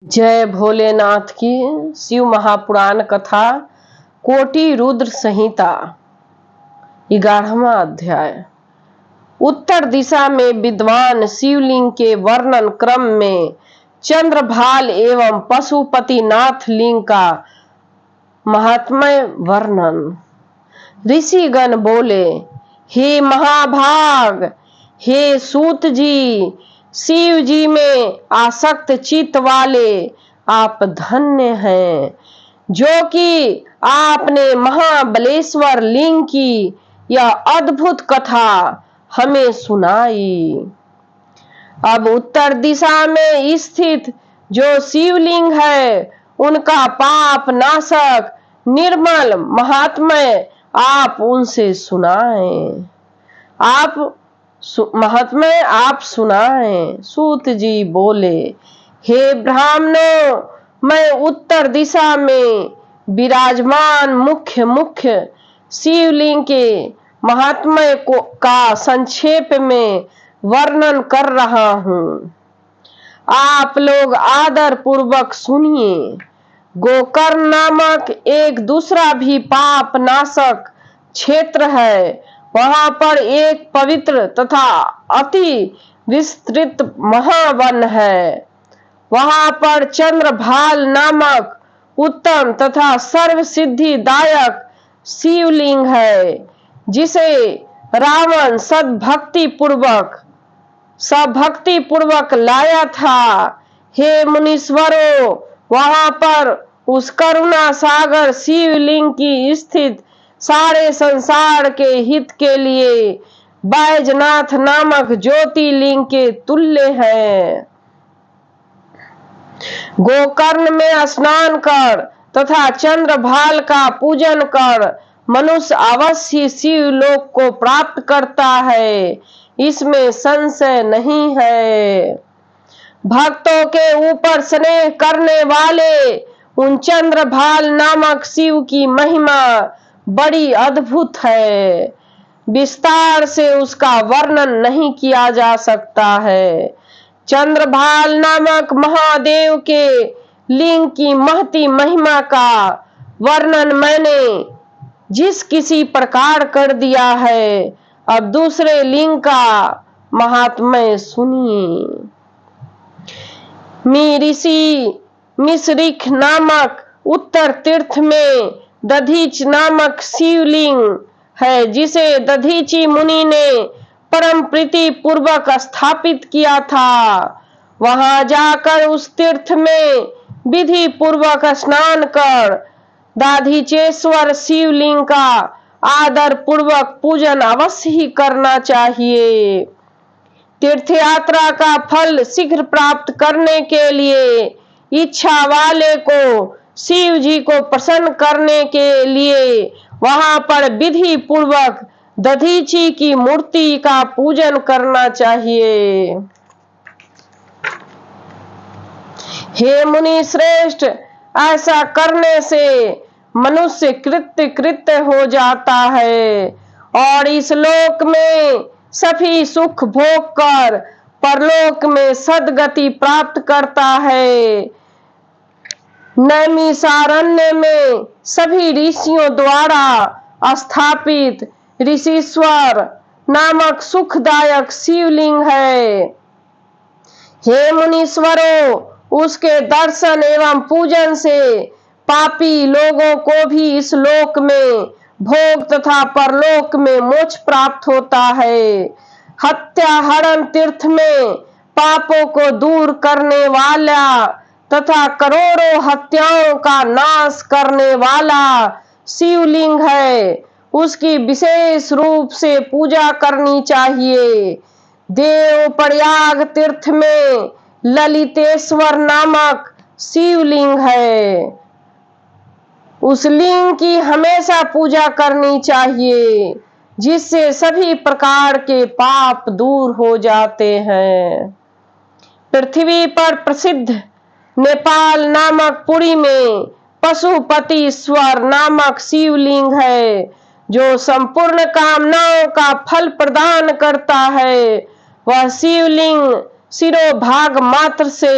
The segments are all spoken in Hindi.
जय भोलेनाथ की। शिव महापुराण कथा कोटि रुद्र संहिता 11वां अध्याय। उत्तर दिशा में विद्वान शिवलिंग के वर्णन क्रम में चंद्रभाल एवं पशुपतिनाथ लिंग का महात्म्य वर्णन। ऋषिगण बोले, हे महाभाग, हे सूत जी, शिव जी में आसक्त चित्त वाले आप धन्य हैं, जो कि आपने महाबलेश्वर लिंग की यह अद्भुत कथा हमें सुनाई। अब उत्तर दिशा में स्थित जो शिवलिंग है, उनका पाप नाशक निर्मल महात्म्य आप उनसे सुनाएं। महात्म्य आप सुनाएं। सूत जी बोले, हे ब्राह्मणों, मैं उत्तर दिशा में विराजमान मुख्य शिवलिंग के महात्म्य का संक्षेप में वर्णन कर रहा हूँ। आप लोग आदर पूर्वक सुनिए। गोकर्ण नामक एक दूसरा भी पाप नाशक क्षेत्र है। वहां पर एक पवित्र तथा अति विस्तृत महावन है। वहां पर चंद्रभाल नामक उत्तम तथा सर्व सिद्धिदायक शिवलिंग है, जिसे रावण सद्भक्ति पूर्वक लाया था। हे मुनीश्वरों, वहां पर उस करुणा सागर शिवलिंग की स्थित सारे संसार के हित के लिए बैजनाथ नामक ज्योतिर्लिंग के तुल्य है। गोकर्ण में स्नान कर तथा चंद्रभाल का पूजन कर मनुष्य अवश्य शिवलोक को प्राप्त करता है, इसमें संशय नहीं है। भक्तों के ऊपर स्नेह करने वाले उन चंद्रभाल नामक शिव की महिमा बड़ी अद्भुत है। विस्तार से उसका वर्णन नहीं किया जा सकता है। चंद्रभाल नामक महादेव के लिंग की महती महिमा का वर्णन मैंने जिस किसी प्रकार कर दिया है, अब दूसरे लिंग का महात्म्य सुनिए। ऋषि मिश्रिक नामक उत्तर तीर्थ में दधीच नामक शिवलिंग है, जिसे दधीची मुनि ने परम प्रीति पूर्वक स्थापित किया था। वहां जाकर उस तीर्थ में विधि पूर्वक स्नान कर दाधीचेश्वर शिवलिंग का आदर पूर्वक पूजन अवश्य ही करना चाहिए। तीर्थ यात्रा का फल शीघ्र प्राप्त करने के लिए इच्छा वाले को शिव जी को प्रसन्न करने के लिए वहां पर विधि पूर्वक दधीची की मूर्ति का पूजन करना चाहिए। हे मुनि श्रेष्ठ, ऐसा करने से मनुष्य कृत्य हो जाता है और इस लोक में सभी सुख भोग कर परलोक में सद्गति प्राप्त करता है। नैमिषारण्य में सभी ऋषियों द्वारा स्थापित ऋषीश्वर नामक सुखदायक शिवलिंग है। हे मुनीश्वरों, उसके दर्शन एवं पूजन से पापी लोगों को भी इस लोक में भोग तथा परलोक में मोक्ष प्राप्त होता है। हत्या हरण तीर्थ में पापों को दूर करने वाला तथा करोड़ों हत्याओं का नाश करने वाला शिवलिंग है। उसकी विशेष रूप से पूजा करनी चाहिए। देव प्रयाग तीर्थ में ललितेश्वर नामक शिवलिंग है। उस लिंग की हमेशा पूजा करनी चाहिए, जिससे सभी प्रकार के पाप दूर हो जाते हैं। पृथ्वी पर प्रसिद्ध नेपाल नामक पुरी में पशुपतिश्वर नामक शिवलिंग है, जो संपूर्ण कामनाओं का फल प्रदान करता है। वह शिवलिंग सिरोभाग मात्र से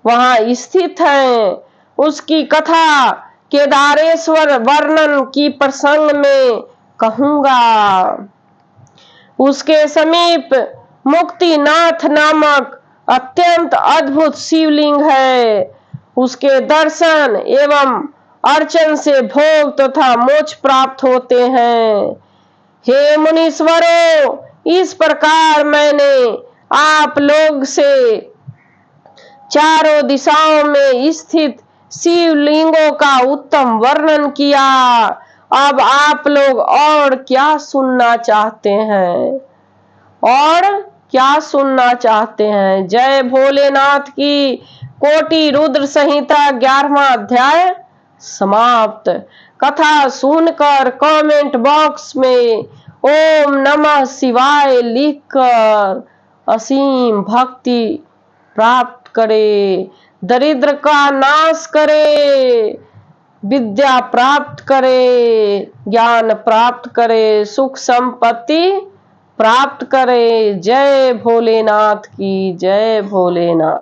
वहां स्थित हैं। उसकी कथा केदारेश्वर वर्णन की प्रसंग में कहूंगा। उसके समीप मुक्तिनाथ नामक अत्यंत अद्भुत शिवलिंग है। उसके दर्शन एवं अर्चन से भोग तथा मोक्ष प्राप्त होते हैं। हे मुनीश्वरों, इस प्रकार मैंने आप लोग से चारों दिशाओं में स्थित शिवलिंगों का उत्तम वर्णन किया। अब आप लोग और क्या सुनना चाहते हैं? और क्या सुनना चाहते हैं? जय भोलेनाथ की। कोटि रुद्र संहिता 11वां अध्याय समाप्त। कथा सुनकर कमेंट बॉक्स में ओम नमः शिवाय लिखकर असीम भक्ति प्राप्त करे, दरिद्र का नाश करे, विद्या प्राप्त करे, ज्ञान प्राप्त करे, सुख संपत्ति प्राप्त करे। जय भोलेनाथ की। जय भोलेनाथ।